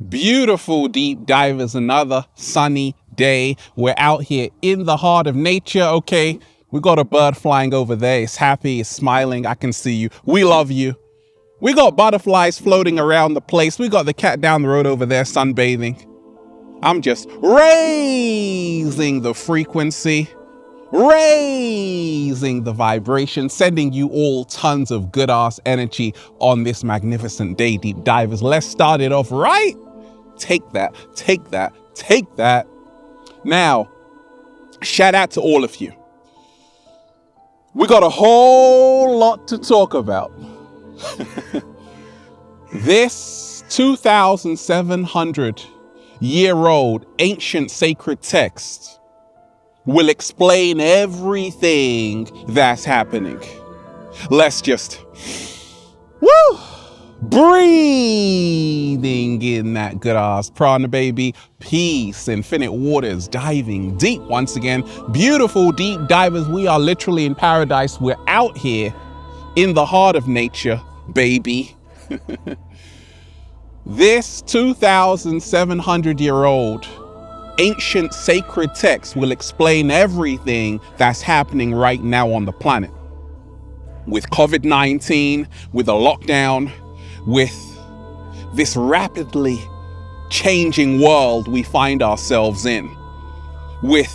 Beautiful deep divers, another sunny day. We're out here in the heart of nature, okay? We got a bird flying over there. It's happy, it's smiling. I can see you. We love you. We got butterflies floating around the place. We got the cat down the road over there sunbathing. I'm just raising the frequency, raising the vibration, sending you all tons of good ass energy on this magnificent day, deep divers. Let's start it off right. Take that, take that, take that. Now, shout out to all of you. We got a whole lot to talk about. This 2,700-year-old ancient sacred text will explain everything that's happening. Let's just, breathing in that good ass prana, baby. Peace, infinite waters, diving deep once again. Beautiful deep divers. We are literally in paradise. We're out here in the heart of nature, baby. This 2,700-year-old ancient sacred text will explain everything that's happening right now on the planet. With COVID-19, with a lockdown, with this rapidly changing world we find ourselves in, with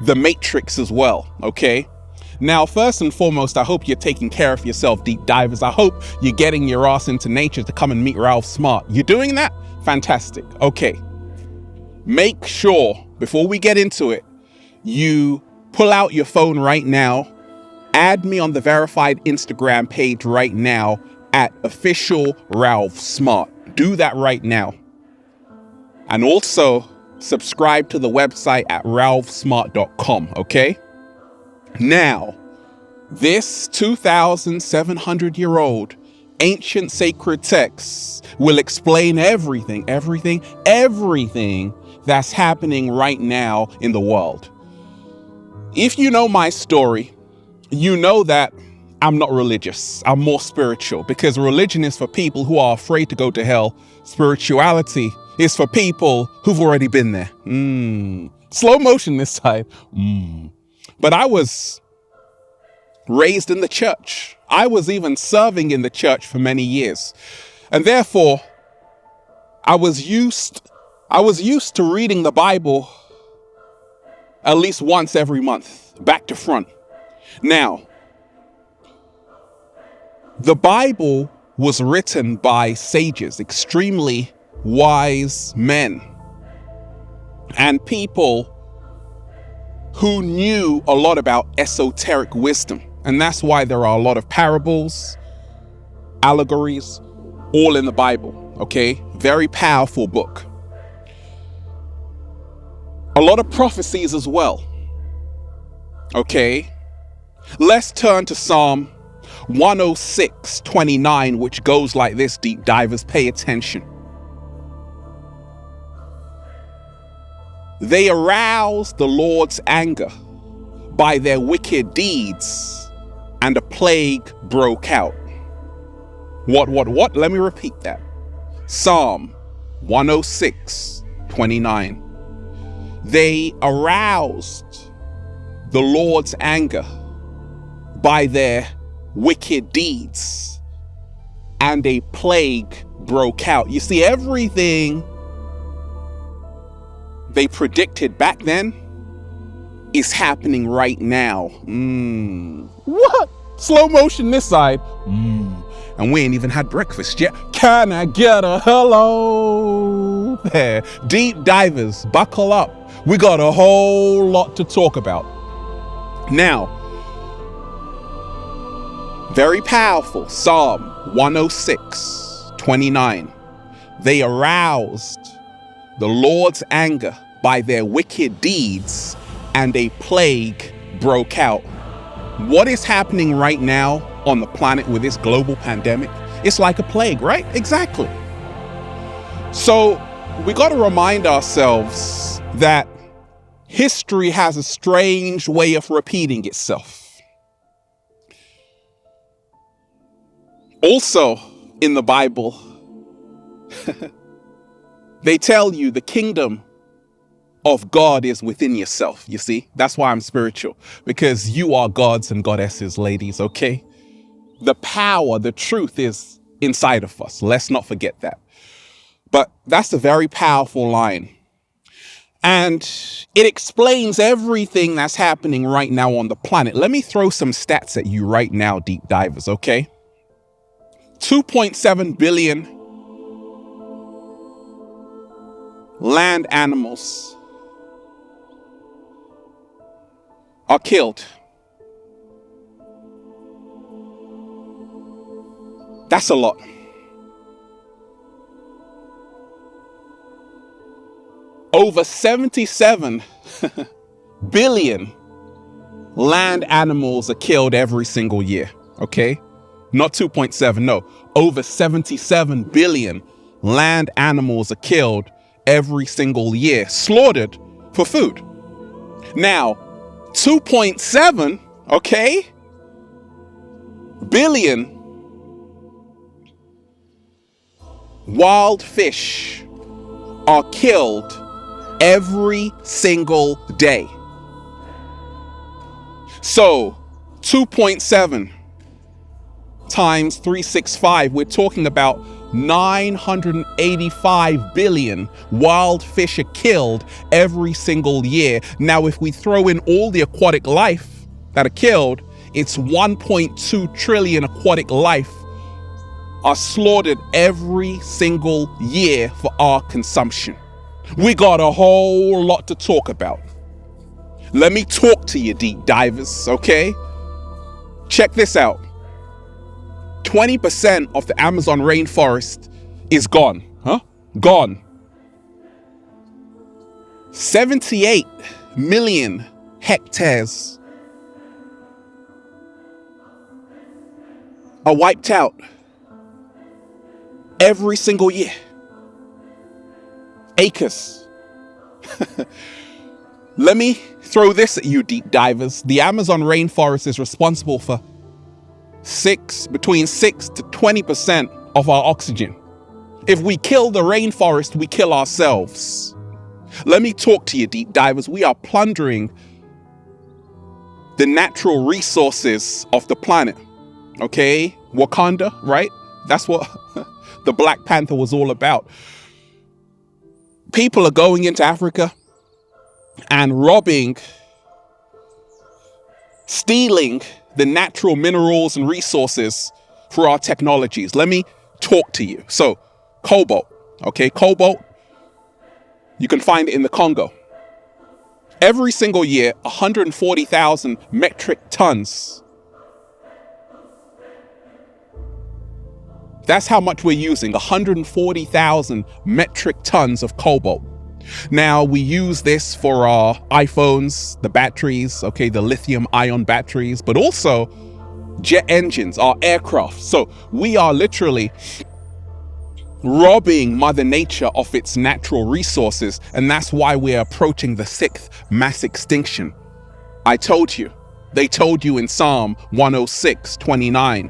the Matrix as well, okay? Now, first and foremost, I hope you're taking care of yourself, deep divers. I hope you're getting your ass into nature to come and meet Ralph Smart. You doing that? Fantastic. Okay. Make sure, before we get into it, you pull out your phone right now, add me on the verified Instagram page right now at official Ralph Smart. Do that right now. And also subscribe to the website at ralphsmart.com, okay? Now, this 2,700-year-old ancient sacred text will explain everything that's happening right now in the world. If you know my story, you know that I'm not religious. I'm more spiritual, because religion is for people who are afraid to go to hell. Spirituality is for people who've already been there. Slow motion this time. But I was raised in the church. I was even serving in the church for many years. And therefore, I was used to reading the Bible at least once every month, back to front. Now, the Bible was written by sages, extremely wise men, and people who knew a lot about esoteric wisdom. And that's why there are a lot of parables, allegories, all in the Bible, okay? Very powerful book. A lot of prophecies as well, okay? Let's turn to Psalm 106:29, which goes like this, deep divers, pay attention. They aroused the Lord's anger by their wicked deeds, and a plague broke out. What? Let me repeat that. Psalm 106:29. They aroused the Lord's anger by their wicked deeds, and a plague broke out. You see, everything they predicted back then is happening right now. What? Slow motion this side. And we ain't even had breakfast yet. Can I get a hello there? Deep divers, buckle up. We got a whole lot to talk about. Now, very powerful, Psalm 106:29. They aroused the Lord's anger by their wicked deeds, and a plague broke out. What is happening right now on the planet with this global pandemic? It's like a plague, right? Exactly. So we got to remind ourselves that history has a strange way of repeating itself. Also in the Bible, They tell you the kingdom of God is within yourself. You see, that's why I'm spiritual, because you are gods and goddesses, ladies, okay? The power, the truth is inside of us. Let's not forget that. But that's a very powerful line. And it explains everything that's happening right now on the planet. Let me throw some stats at you right now, deep divers, okay? 2.7 billion land animals are killed. That's a lot. Over 77 billion land animals are killed every single year, okay? Not 2.7, no. Over 77 billion land animals are killed every single year, slaughtered for food. Now, 2.7, okay, billion wild fish are killed every single day. So 2.7 times 365, we're talking about 985 billion wild fish are killed every single year. Now, if we throw in all the aquatic life that are killed, it's 1.2 trillion aquatic life are slaughtered every single year for our consumption. We got a whole lot to talk about. Let me talk to you, deep divers, okay? Check this out. 20% of the Amazon rainforest is gone, Gone. 78 million hectares are wiped out every single year. Acres. Let me throw this at you, deep divers. The Amazon rainforest is responsible for between 6 to 20% of our oxygen. If we kill the rainforest, we kill ourselves. Let me talk to you, deep divers. We are plundering the natural resources of the planet. Okay? Wakanda, right? That's what the Black Panther was all about. People are going into Africa and stealing the natural minerals and resources for our technologies. Let me talk to you. So, cobalt, okay? Cobalt, you can find it in the Congo. Every single year, 140,000 metric tons. That's how much we're using, 140,000 metric tons of cobalt. Now, we use this for our iPhones, the batteries, okay, the lithium ion batteries, but also jet engines, our aircraft. So we are literally robbing Mother Nature of its natural resources, and that's why we're approaching the 6th mass extinction. I told you. They told you in Psalm 106:29.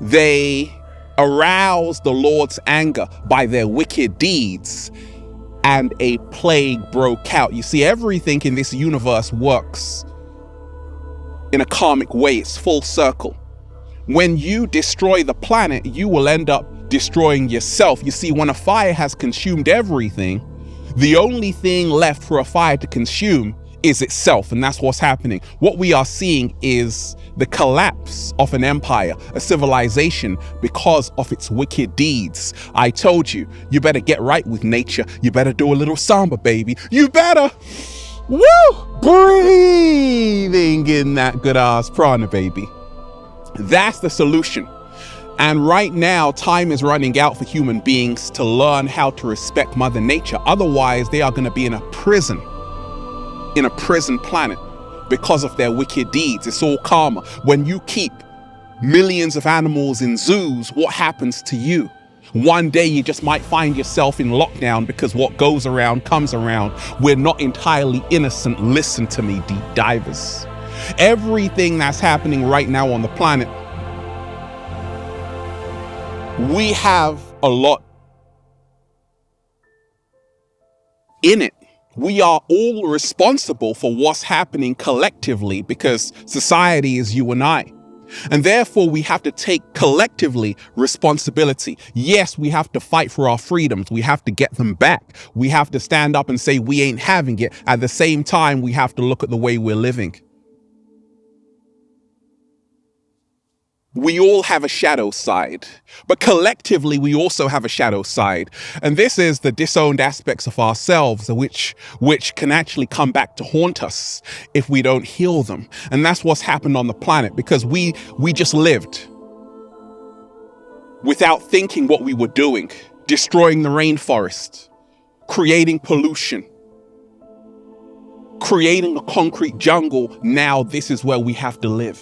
They aroused the Lord's anger by their wicked deeds, and a plague broke out. You see, everything in this universe works in a karmic way. It's full circle. When you destroy the planet, you will end up destroying yourself. You see, when a fire has consumed everything, the only thing left for a fire to consume is itself, and that's what's happening. What we are seeing is the collapse of an empire, a civilization, because of its wicked deeds. I told you, you better get right with nature. You better do a little samba, baby. You better, breathing in that good ass prana, baby. That's the solution. And right now, time is running out for human beings to learn how to respect Mother Nature. Otherwise, they are going to be in a prison planet because of their wicked deeds. It's all karma. When you keep millions of animals in zoos, what happens to you? One day you just might find yourself in lockdown because what goes around comes around. We're not entirely innocent. Listen to me, deep divers. Everything that's happening right now on the planet, we have a lot in it. We are all responsible for what's happening collectively because society is you and I. And therefore, we have to take collectively responsibility. Yes, we have to fight for our freedoms. We have to get them back. We have to stand up and say we ain't having it. At the same time, we have to look at the way we're living. We all have a shadow side, but collectively we also have a shadow side. And this is the disowned aspects of ourselves, which can actually come back to haunt us if we don't heal them. And that's what's happened on the planet, because we just lived without thinking what we were doing, destroying the rainforest, creating pollution, creating a concrete jungle. Now this is where we have to live.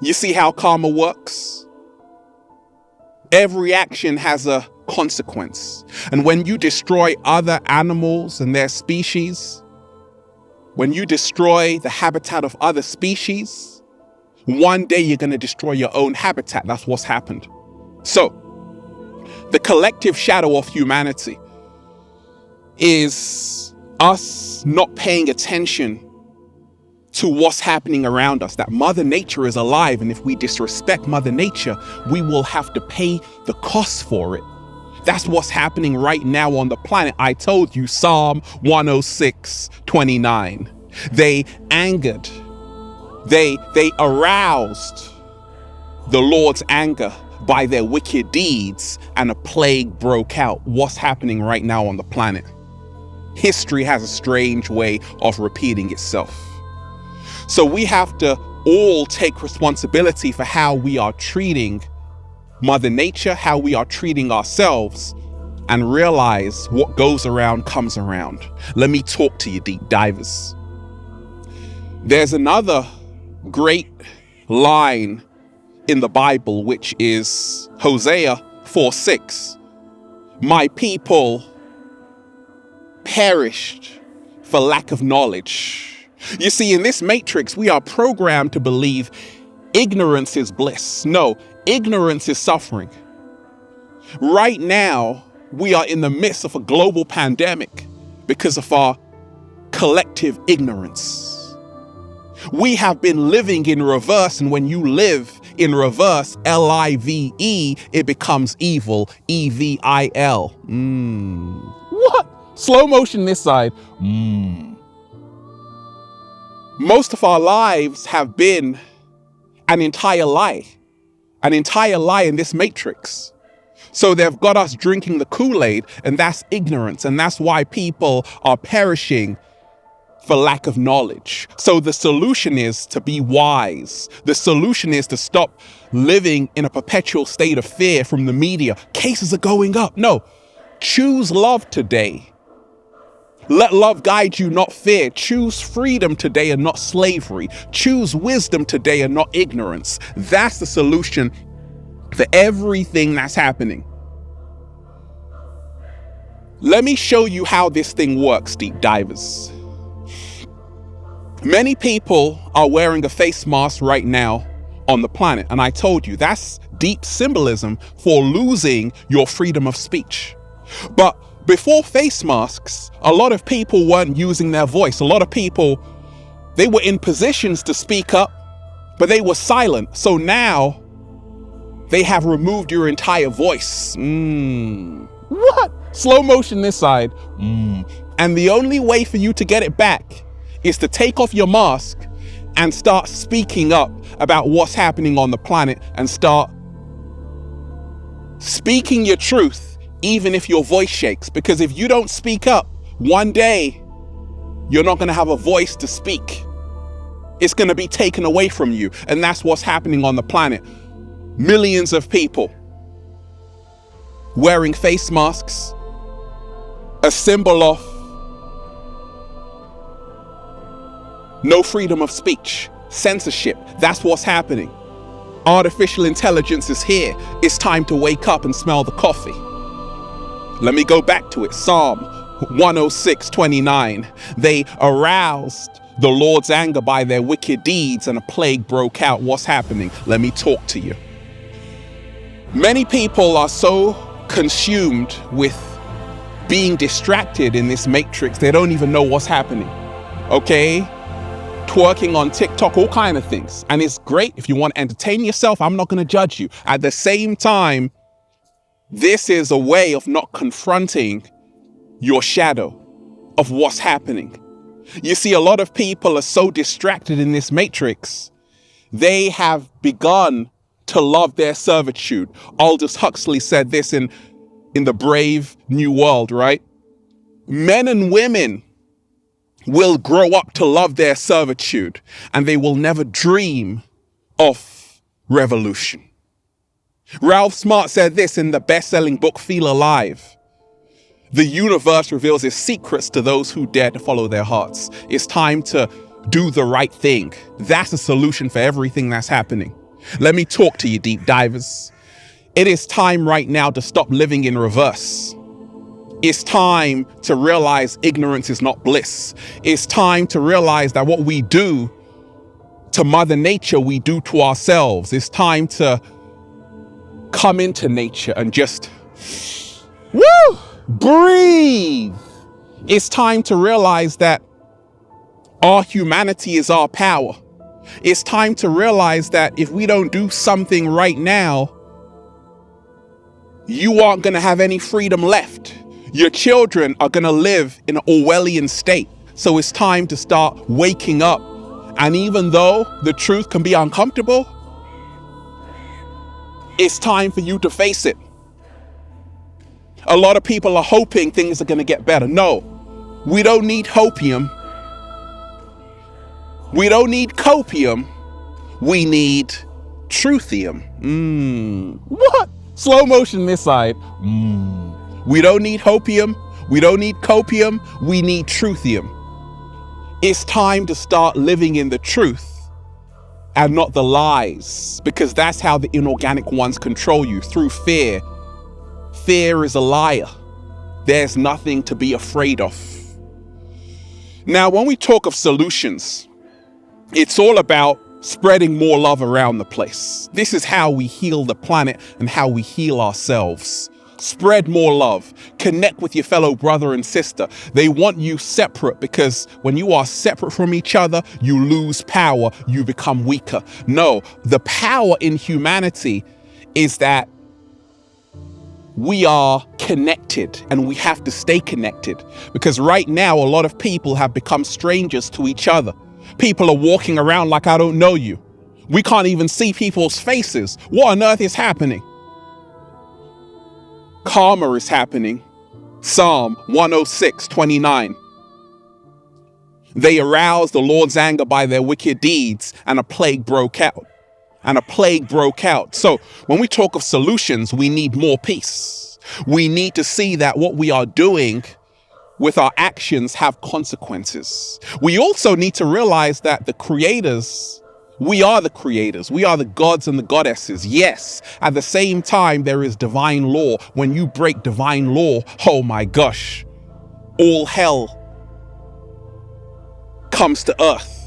You see how karma works? Every action has a consequence. And when you destroy other animals and their species, when you destroy the habitat of other species, one day you're going to destroy your own habitat. That's what's happened. So, the collective shadow of humanity is us not paying attention to what's happening around us, that Mother Nature is alive, and if we disrespect Mother Nature, we will have to pay the cost for it. That's what's happening right now on the planet. I told you, Psalm 106:29. They angered, they aroused the Lord's anger by their wicked deeds, and a plague broke out. What's happening right now on the planet? History has a strange way of repeating itself. So we have to all take responsibility for how we are treating Mother Nature, how we are treating ourselves, and realize what goes around comes around. Let me talk to you, deep divers. There's another great line in the Bible, which is Hosea 4:6. My people perished for lack of knowledge. You see, in this matrix, we are programmed to believe ignorance is bliss. No, ignorance is suffering. Right now, we are in the midst of a global pandemic because of our collective ignorance. We have been living in reverse, and when you live in reverse, L-I-V-E, it becomes evil, E-V-I-L. What? Slow motion this side. Most of our lives have been an entire lie in this matrix. So they've got us drinking the Kool-Aid, and that's ignorance. And that's why people are perishing for lack of knowledge. So the solution is to be wise. The solution is to stop living in a perpetual state of fear from the media. Cases are going up. No, choose love today. Let love guide you, not fear. Choose freedom today and not slavery. Choose wisdom today and not ignorance. That's the solution for everything that's happening. Let me show you how this thing works, deep divers. Many people are wearing a face mask right now on the planet, and I told you that's deep symbolism for losing your freedom of speech. But before face masks, a lot of people weren't using their voice. A lot of people, they were in positions to speak up, but they were silent. So now they have removed your entire voice. What? Slow motion this side. And the only way for you to get it back is to take off your mask and start speaking up about what's happening on the planet, and start speaking your truth, even if your voice shakes. Because if you don't speak up, one day you're not going to have a voice to speak. It's going to be taken away from you. And that's what's happening on the planet. Millions of people wearing face masks, a symbol of no freedom of speech, censorship. That's what's happening. Artificial intelligence is here. It's time to wake up and smell the coffee. Let me go back to it. Psalm 106:29. They aroused the Lord's anger by their wicked deeds, and a plague broke out. What's happening? Let me talk to you. Many people are so consumed with being distracted in this matrix. They don't even know what's happening. Okay? Twerking on TikTok, all kind of things. And it's great if you want to entertain yourself. I'm not going to judge you. At the same time, this is a way of not confronting your shadow of what's happening. You see, a lot of people are so distracted in this matrix, they have begun to love their servitude. Aldous Huxley said this in The Brave New World, right? Men and women will grow up to love their servitude, and they will never dream of revolution. Ralph Smart said this in the best-selling book, Feel Alive. The universe reveals its secrets to those who dare to follow their hearts. It's time to do the right thing. That's a solution for everything that's happening. Let me talk to you, deep divers. It is time right now to stop living in reverse. It's time to realize ignorance is not bliss. It's time to realize that what we do to Mother Nature, we do to ourselves. It's time to come into nature and just, breathe. It's time to realize that our humanity is our power. It's time to realize that if we don't do something right now, you aren't going to have any freedom left. Your children are going to live in an Orwellian state. So it's time to start waking up. And even though the truth can be uncomfortable, it's time for you to face it. A lot of people are hoping things are going to get better. No, we don't need hopium. We don't need copium. We need truthium. What? Slow motion this side. We don't need hopium. We don't need copium. We need truthium. It's time to start living in the truth and not the lies, because that's how the inorganic ones control you, through fear. Fear is a liar. There's nothing to be afraid of. Now, when we talk of solutions, it's all about spreading more love around the place. This is how we heal the planet and how we heal ourselves. Spread more love. Connect with your fellow brother and sister. They want you separate, because when you are separate from each other, you lose power, you become weaker. No, the power in humanity is that we are connected, and we have to stay connected, because right now a lot of people have become strangers to each other. People are walking around like I don't know you. We can't even see people's faces. What on earth is happening? Karma is happening. Psalm 106:29. They aroused the Lord's anger by their wicked deeds, and a plague broke out. So when we talk of solutions, we need more peace. We need to see that what we are doing with our actions have consequences. We also need to realize that we are the creators. We are the gods and the goddesses. Yes, at the same time, there is divine law. When you break divine law, oh my gosh, all hell comes to earth.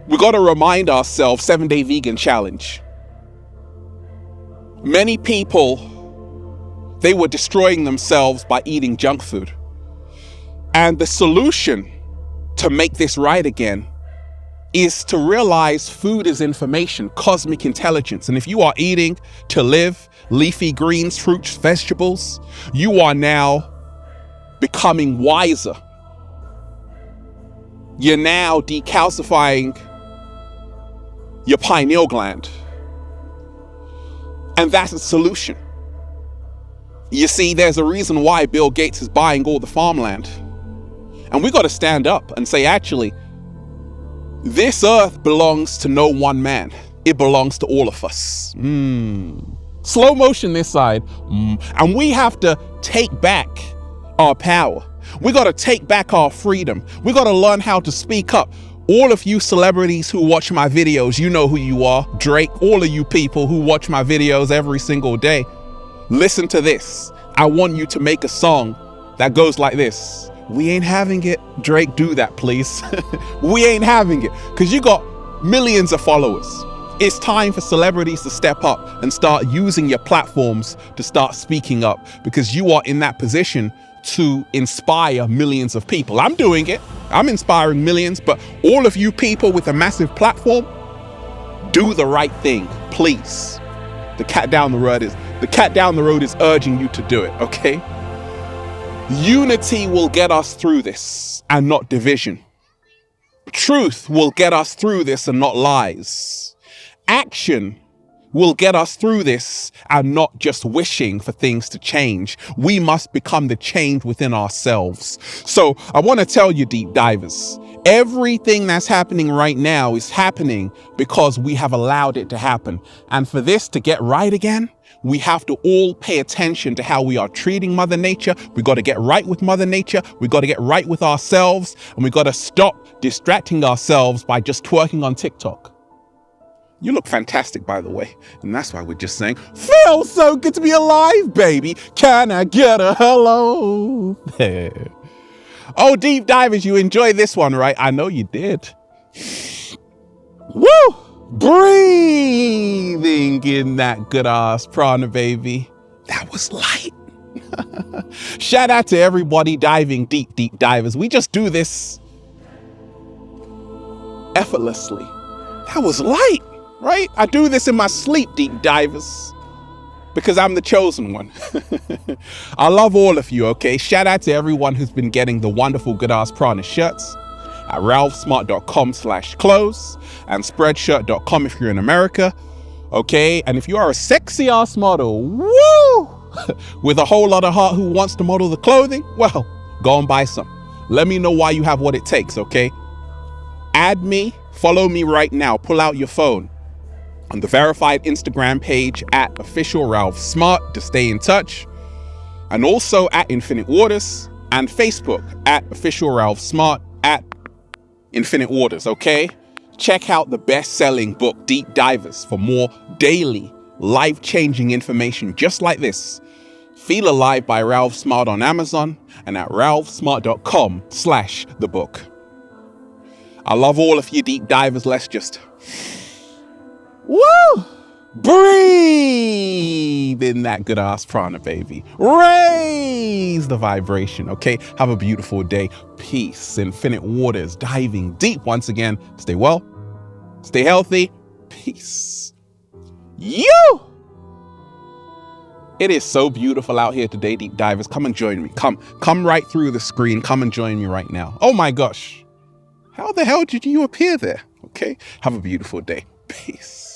We got to remind ourselves, 7-Day Vegan Challenge. Many people, they were destroying themselves by eating junk food. And the solution to make this right again is to realize food is information, cosmic intelligence. And if you are eating to live, leafy greens, fruits, vegetables, you are now becoming wiser. You're now decalcifying your pineal gland. And that's a solution. You see, there's a reason why Bill Gates is buying all the farmland. And we got to stand up and say, actually, this earth belongs to no one man. It belongs to all of us. Slow motion this side. And we have to take back our power. We got to take back our freedom. We got to learn how to speak up. All of you celebrities who watch my videos, you know who you are. Drake, all of you people who watch my videos every single day, listen to this. I want you to make a song that goes like this. We ain't having it. Drake, do that, please. We ain't having it. Because you got millions of followers. It's time for celebrities to step up and start using your platforms to start speaking up, because you are in that position to inspire millions of people. I'm doing it. I'm inspiring millions, but all of you people with a massive platform, do the right thing, please. The cat down the road is urging you to do it, okay? Unity will get us through this and not division. Truth will get us through this and not lies. Action will get us through this and not just wishing for things to change. We must become the change within ourselves. So I want to tell you, deep divers, everything that's happening right now is happening because we have allowed it to happen. And for this to get right again, we have to all pay attention to how we are treating Mother Nature. We got to get right with Mother Nature. We got to get right with ourselves, and we got to stop distracting ourselves by just twerking on TikTok. You look fantastic, by the way. And that's why we're just saying, feels so good to be alive, baby. Can I get a hello? Oh, deep divers, you enjoyed this one, right? I know you did. Woo! Breathing in that good ass prana, baby. That was light. Shout out to everybody diving deep, deep divers. We just do this effortlessly. That was light. Right? I do this in my sleep, deep divers, because I'm the chosen one. I love all of you, okay? Shout out to everyone who's been getting the wonderful Good Ass Prana shirts at ralphsmart.com/clothes and spreadshirt.com if you're in America, okay? And if you are a sexy ass model, woo, with a whole lot of heart who wants to model the clothing, well, go and buy some. Let me know why you have what it takes, okay? Add me, follow me right now, pull out your phone on the verified Instagram page at official Ralph Smart to stay in touch, and also at Infinite Waters, and Facebook at official Ralph Smart at Infinite Waters, okay? Check out the best-selling book, Deep Divers, for more daily, life-changing information just like this. Feel Alive by Ralph Smart on Amazon and at ralphsmart.com/the book. I love all of you deep divers. Let's just woo! Breathe in that good ass prana, baby. Raise the vibration, okay? Have a beautiful day. Peace. Infinite Waters, diving deep once again. Stay well, stay healthy. Peace. You! It is so beautiful out here today, deep divers. Come and join me. Come right through the screen. Come and join me right now. Oh my gosh. How the hell did you appear there? Okay. Have a beautiful day. Peace.